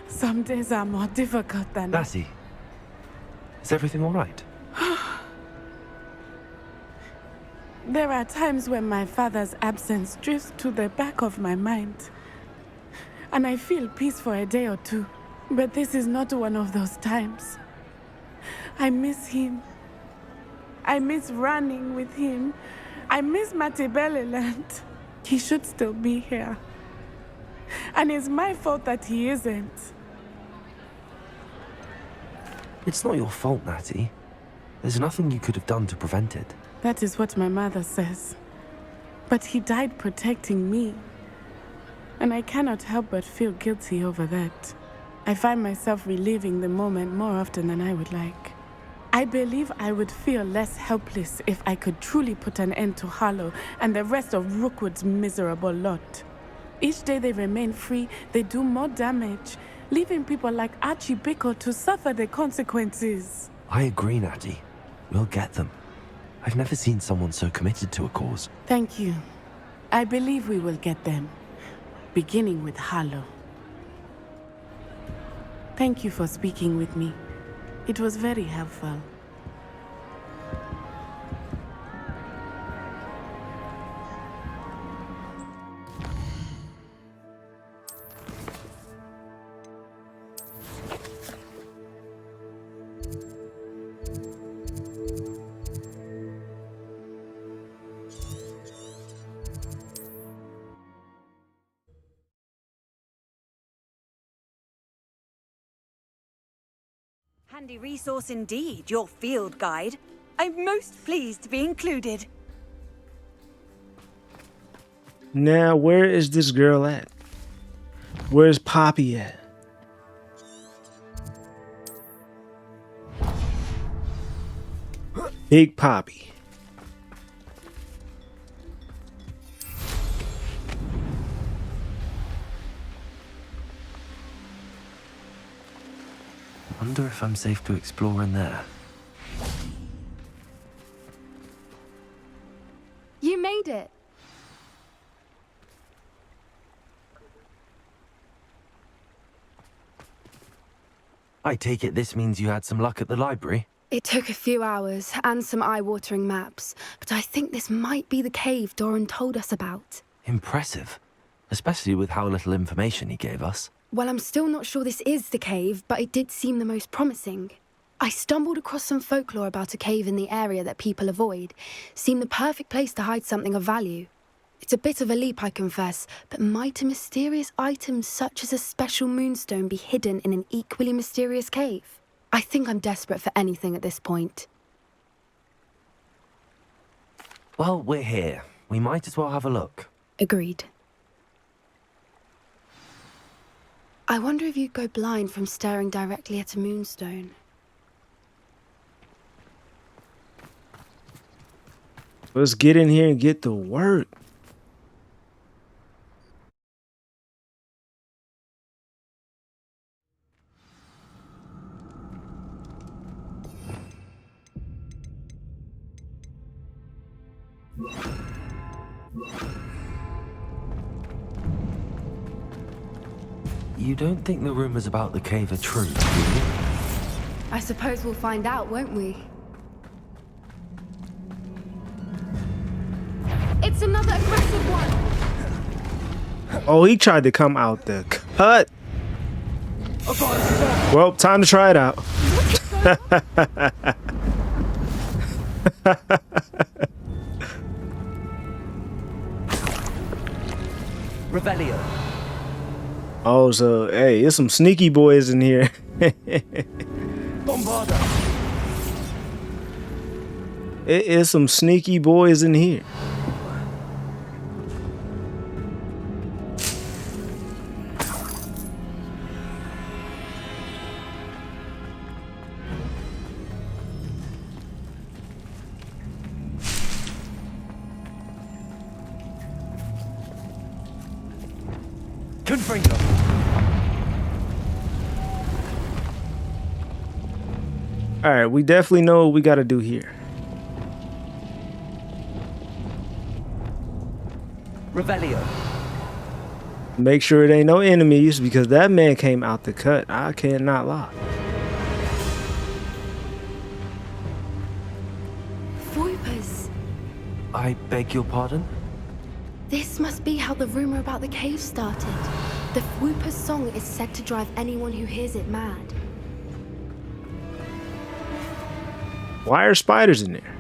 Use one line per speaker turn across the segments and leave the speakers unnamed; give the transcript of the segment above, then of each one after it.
Some days are more difficult than...
Lassie, is everything all right?
There are times when my father's absence drifts to the back of my mind. And I feel peace for a day or two. But this is not one of those times. I miss him. I miss running with him. I miss Matebeleland. He should still be here. And it's my fault that he isn't.
It's not your fault, Natty. There's nothing you could have done to prevent it.
That is what my mother says. But he died protecting me. And I cannot help but feel guilty over that. I find myself reliving the moment more often than I would like. I believe I would feel less helpless if I could truly put an end to Harlow and the rest of Rookwood's miserable lot. Each day they remain free, they do more damage, leaving people like Archie Bickle to suffer the consequences.
I agree, Natty. We'll get them. I've never seen someone so committed to a cause.
Thank you. I believe we will get them, beginning with Harlow. Thank you for speaking with me. It was very helpful.
Handy resource indeed, your field guide. I'm most pleased to be included.
Now, where is this girl at? Where's Poppy at? Big Poppy.
Wonder if I'm safe to explore in there.
You made it.
I take it this means you had some luck at the library?
It took a few hours and some eye-watering maps, but I think this might be the cave Doran told us about.
Impressive. Especially with how little information he gave us.
Well, I'm still not sure this is the cave, but it did seem the most promising. I stumbled across some folklore about a cave in the area that people avoid. Seemed the perfect place to hide something of value. It's a bit of a leap, I confess, but might a mysterious item such as a special moonstone be hidden in an equally mysterious cave? I think I'm desperate for anything at this point.
Well, we're here. We might as well have a look.
Agreed. I wonder if you'd go blind from staring directly at a moonstone.
Let's get in here and get to work.
You don't think the rumors about the cave are true, do you?
I suppose we'll find out, won't we? It's another aggressive one!
Oh, he tried to come out the cut. Well, time to try it out.
Revelio.
Oh, so, hey, there's some sneaky boys in here.
Bombarda.
It is some sneaky boys in here.
Confringo.
All right, we definitely know what we got to do here.
Revelio.
Make sure it ain't no enemies because that man came out the cut. I cannot lie.
Voipers.
I beg your pardon?
This must be how the rumor about the cave started. The Whooper's song is said to drive anyone who hears it mad.
Why are spiders in there?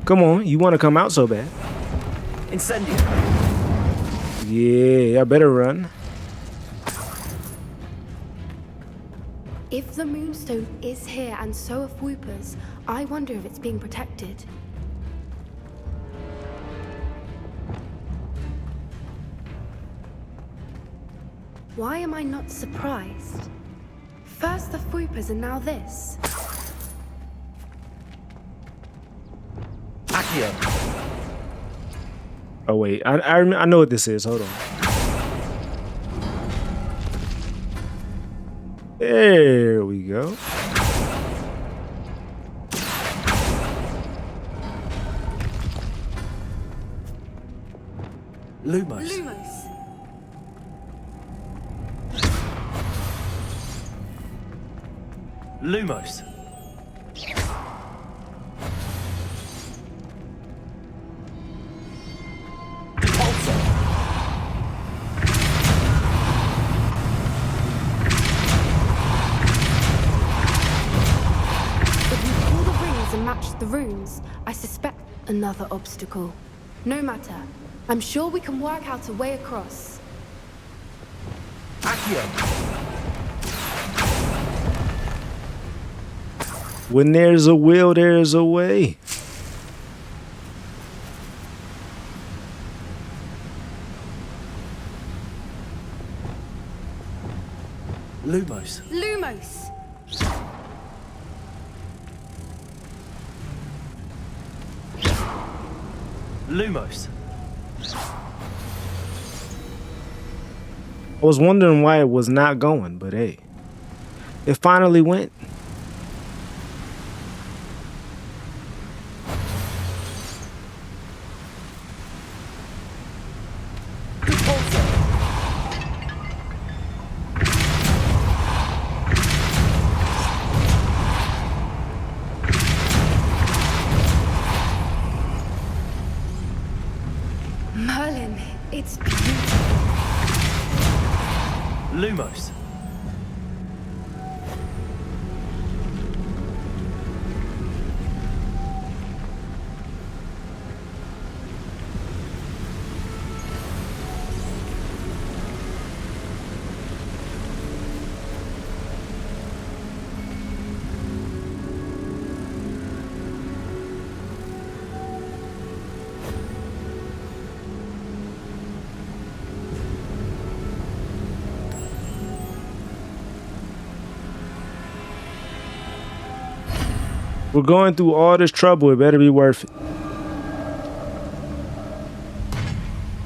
Come on, you want to come out so bad.
Incendio.
Yeah, I better run.
If the Moonstone is here and so are Whoopers, I wonder if it's being protected. Why am I not surprised? First the Whoopers and now this.
Accio.
Oh wait, I know what this is. Hold on. There we go.
Lumos.
Lumos.
Lumos.
The runes, I suspect another obstacle. No matter. I'm sure we can work out a way across.
Accio.
When there's a will, there's a way.
Lumos.
Lumos!
Lumos.
I was wondering why it was not going, but hey, it finally went.
Merlin, it's beautiful.
Lumos.
We're going through all this trouble. It better be worth it.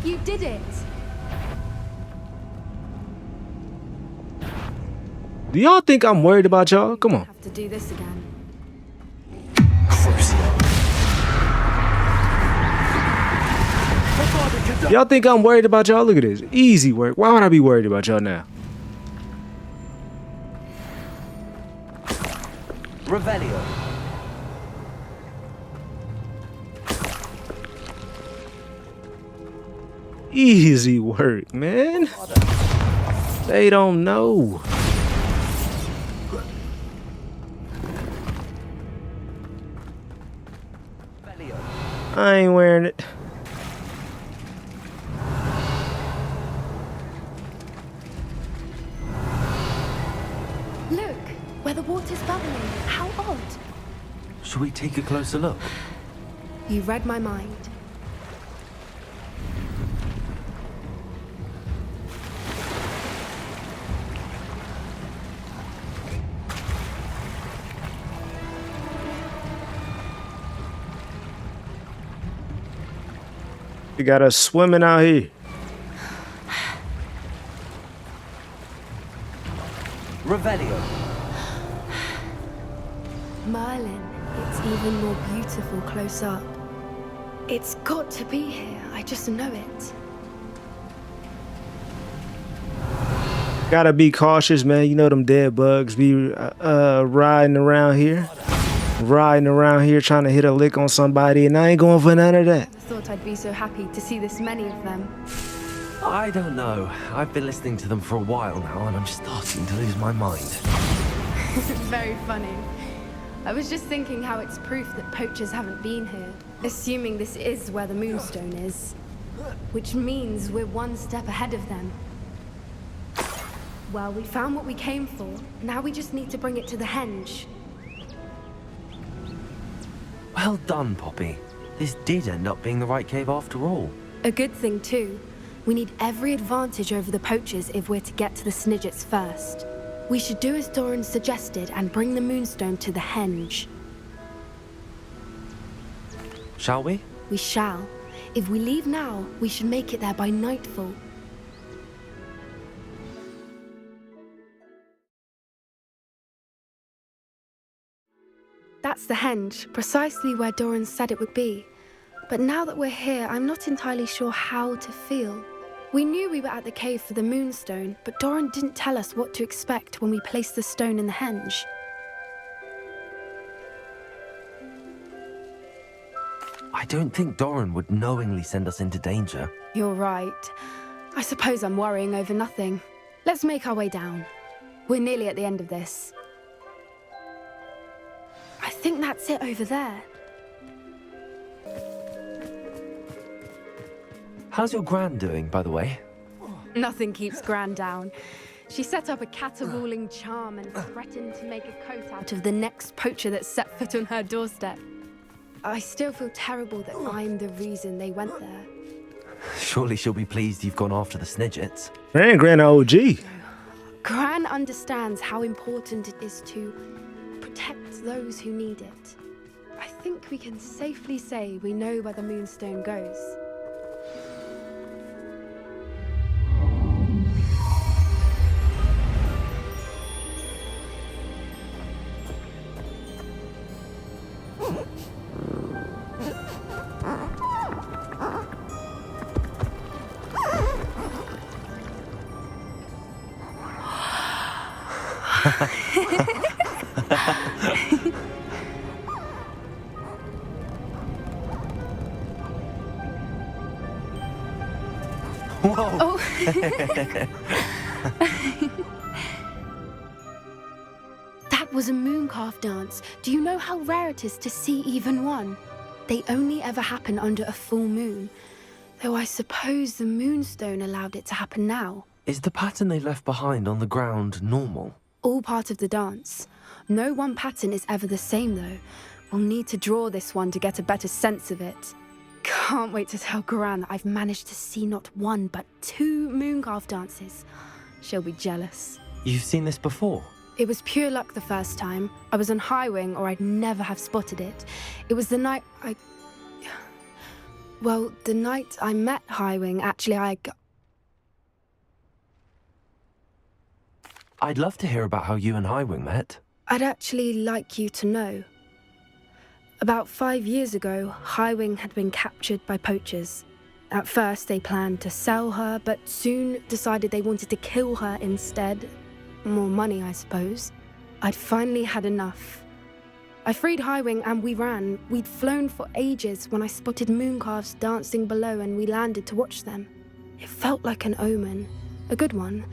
You did it!
Do y'all think I'm worried about y'all? Come on.
Have to do this again.
Y'all think I'm worried about y'all? Look at this. Easy work. Why would I be worried about y'all now?
Revelio.
Easy work, man. They don't know. I ain't wearing it.
Look, where the water's bubbling. How odd.
Should we take a closer look?
You read my mind.
We got us swimming out here.
Revelio.
Merlin, it's even more beautiful close up. It's got to be here. I just know it.
Gotta be cautious, man. You know them dead bugs be riding around here. Riding around here trying to hit a lick on somebody, and I ain't going for none of that.
I thought I'd be so happy to see this many of them.
I don't know. I've been listening to them for a while now, and I'm starting to lose my mind.
Very funny. I was just thinking how it's proof that poachers haven't been here, assuming this is where the Moonstone is. Which means we're one step ahead of them. Well, we found what we came for. Now we just need to bring it to the henge.
Well done, Poppy. This did end up being the right cave after all.
A good thing, too. We need every advantage over the poachers if we're to get to the Snidgets first. We should do as Doran suggested and bring the Moonstone to the henge.
Shall we?
We shall. If we leave now, we should make it there by nightfall. That's the henge, precisely where Doran said it would be. But now that we're here, I'm not entirely sure how to feel. We knew we were at the cave for the Moonstone, but Doran didn't tell us what to expect when we placed the stone in the henge.
I don't think Doran would knowingly send us into danger.
You're right. I suppose I'm worrying over nothing. Let's make our way down. We're nearly at the end of this. I think that's it over there.
How's your gran doing, by the way?
Nothing keeps Gran down. She set up a caterwauling charm and threatened to make a coat out of the next poacher that set foot on her doorstep. I still feel terrible that I'm the reason they went there.
Surely she'll be pleased you've gone after the Snidgets.
Man, Gran OG.
Gran understands how important it is to protect those who need it. I think we can safely say we know where the Moonstone goes.
Whoa!
Oh. That was a mooncalf dance. Do you know how rare it is to see even one? They only ever happen under a full moon. Though I suppose the Moonstone allowed it to happen now.
Is the pattern they left behind on the ground normal?
All part of the dance. No one pattern is ever the same, though. We'll need to draw this one to get a better sense of it. Can't wait to tell Gran that I've managed to see not one, but 2 mooncalf dances. She'll be jealous.
You've seen this before?
It was pure luck the first time. I was on Highwing, or I'd never have spotted it. It was the night Well, the night I met Highwing, actually,
I'd love to hear about how you and Highwing met.
I'd actually like you to know. About 5 years ago, Highwing had been captured by poachers. At first, they planned to sell her, but soon decided they wanted to kill her instead. More money, I suppose. I'd finally had enough. I freed Highwing and we ran. We'd flown for ages when I spotted mooncalves dancing below and we landed to watch them. It felt like an omen. A good one.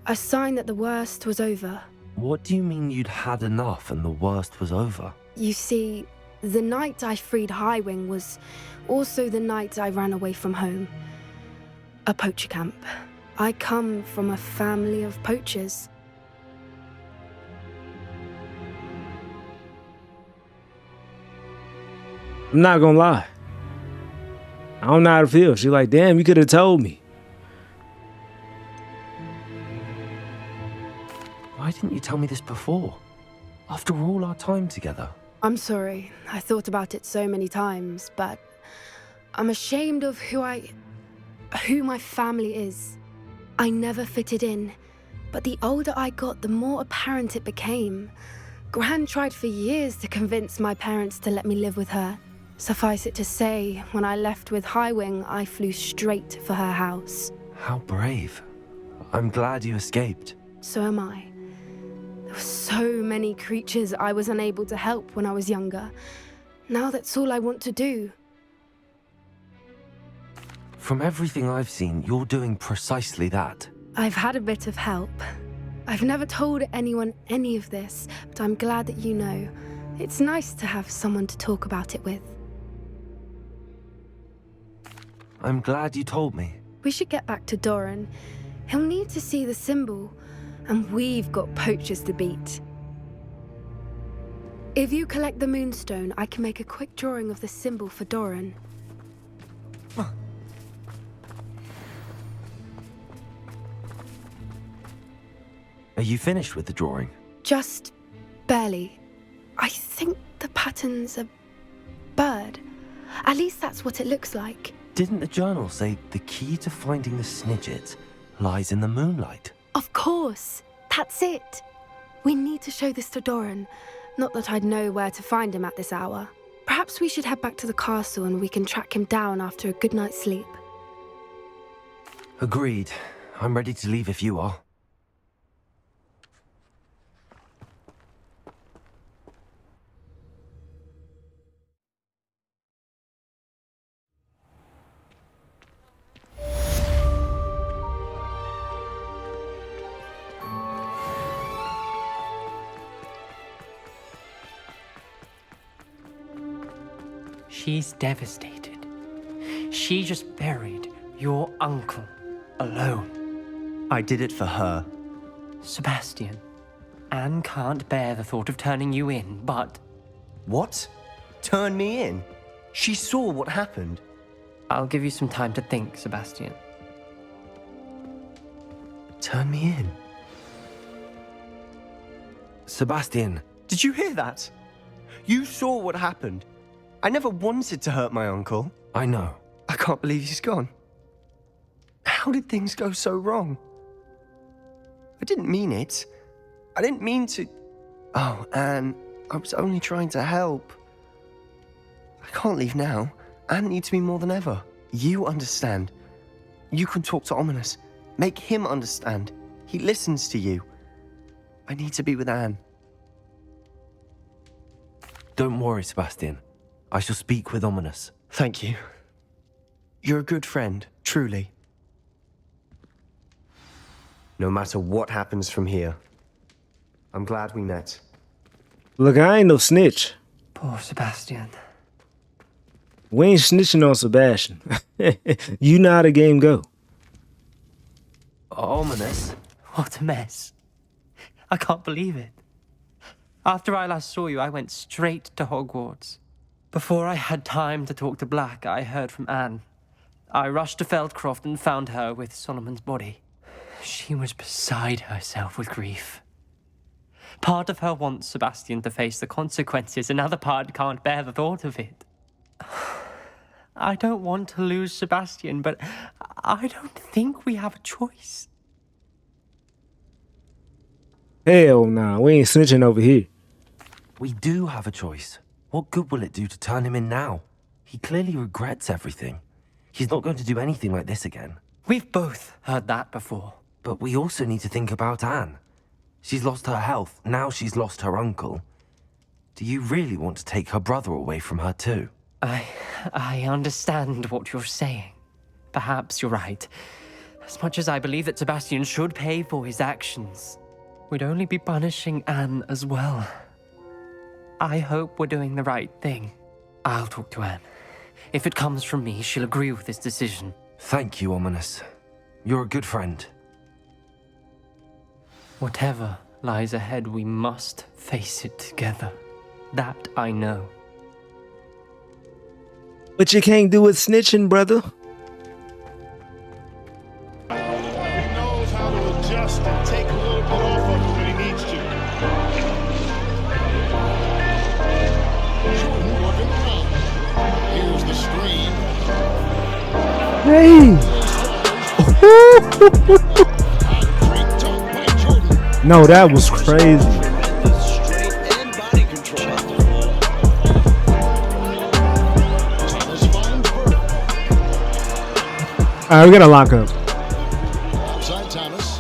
A sign that the worst was over.
What do you mean you'd had enough and the worst was over?
You see, the night I freed Highwing was also the night I ran away from home. A poacher camp. I come from a family of poachers.
I'm not gonna lie. I don't know how to feel. She's like, damn, you could have told me.
Why didn't you tell me this before? After all our time together.
I'm sorry. I thought about it so many times, but I'm ashamed of who my family is. I never fitted in, but the older I got, the more apparent it became. Gran tried for years to convince my parents to let me live with her. Suffice it to say, when I left with Highwing, I flew straight for her house.
How brave. I'm glad you escaped.
So am I. There were so many creatures I was unable to help when I was younger. Now that's all I want to do.
From everything I've seen, you're doing precisely that.
I've had a bit of help. I've never told anyone any of this, but I'm glad that you know. It's nice to have someone to talk about it with.
I'm glad you told me.
We should get back to Doran. He'll need to see the symbol, and we've got poachers to beat. If you collect the moonstone, I can make a quick drawing of the symbol for Doran.
Are you finished with the drawing?
Just barely. I think the pattern's a bird. At least that's what it looks like.
Didn't the journal say the key to finding the Snidget lies in the moonlight?
Of course. That's it. We need to show this to Doran. Not that I'd know where to find him at this hour. Perhaps we should head back to the castle and we can track him down after a good night's sleep.
Agreed. I'm ready to leave if you are.
She's devastated. She just buried your uncle alone.
I did it for her.
Sebastian, Anne can't bear the thought of turning you in, but
What? Turn me in? She saw what happened.
I'll give you some time to think, Sebastian.
Turn me in?
Sebastian.
Did you hear that? You saw what happened. I never wanted to hurt my uncle.
I know.
I can't believe he's gone. How did things go so wrong? I didn't mean it. I didn't mean to... Oh, Anne, I was only trying to help. I can't leave now. Anne needs me more than ever. You understand. You can talk to Ominous. Make him understand. He listens to you. I need to be with Anne.
Don't worry, Sebastian. I shall speak with Ominous.
Thank you. You're a good friend, truly. No matter what happens from here, I'm glad we met.
Look, I ain't no snitch.
Poor Sebastian.
We ain't snitching on Sebastian. You know how the game go.
Ominous?
What a mess. I can't believe it. After I last saw you, I went straight to Hogwarts. Before I had time to talk to Black, I heard from Anne. I rushed to Feldcroft and found her with Solomon's body. She was beside herself with grief. Part of her wants Sebastian to face the consequences, another part can't bear the thought of it. I don't want to lose Sebastian, but I don't think we have a choice.
Hell nah, we ain't snitching over here.
We do have a choice. What good will it do to turn him in now? He clearly regrets everything. He's not going to do anything like this again.
We've both heard that before.
But we also need to think about Anne. She's lost her health, now she's lost her uncle. Do you really want to take her brother away from her too?
I understand what you're saying. Perhaps you're right. As much as I believe that Sebastian should pay for his actions, we'd only be punishing Anne as well. I hope we're doing the right thing. I'll talk to Anne. If it comes from me, she'll agree with this decision.
Thank you, Ominous. You're a good friend.
Whatever lies ahead, we must face it together. That I know.
But you can't do it snitching, brother.
He knows how to adjust and take a little bit off of it when he needs to. Here's the screen.
Hey! No, that was crazy.
Straight and body control. Thomas finds Bert.
Alright, we're gonna lock up.
Outside Thomas.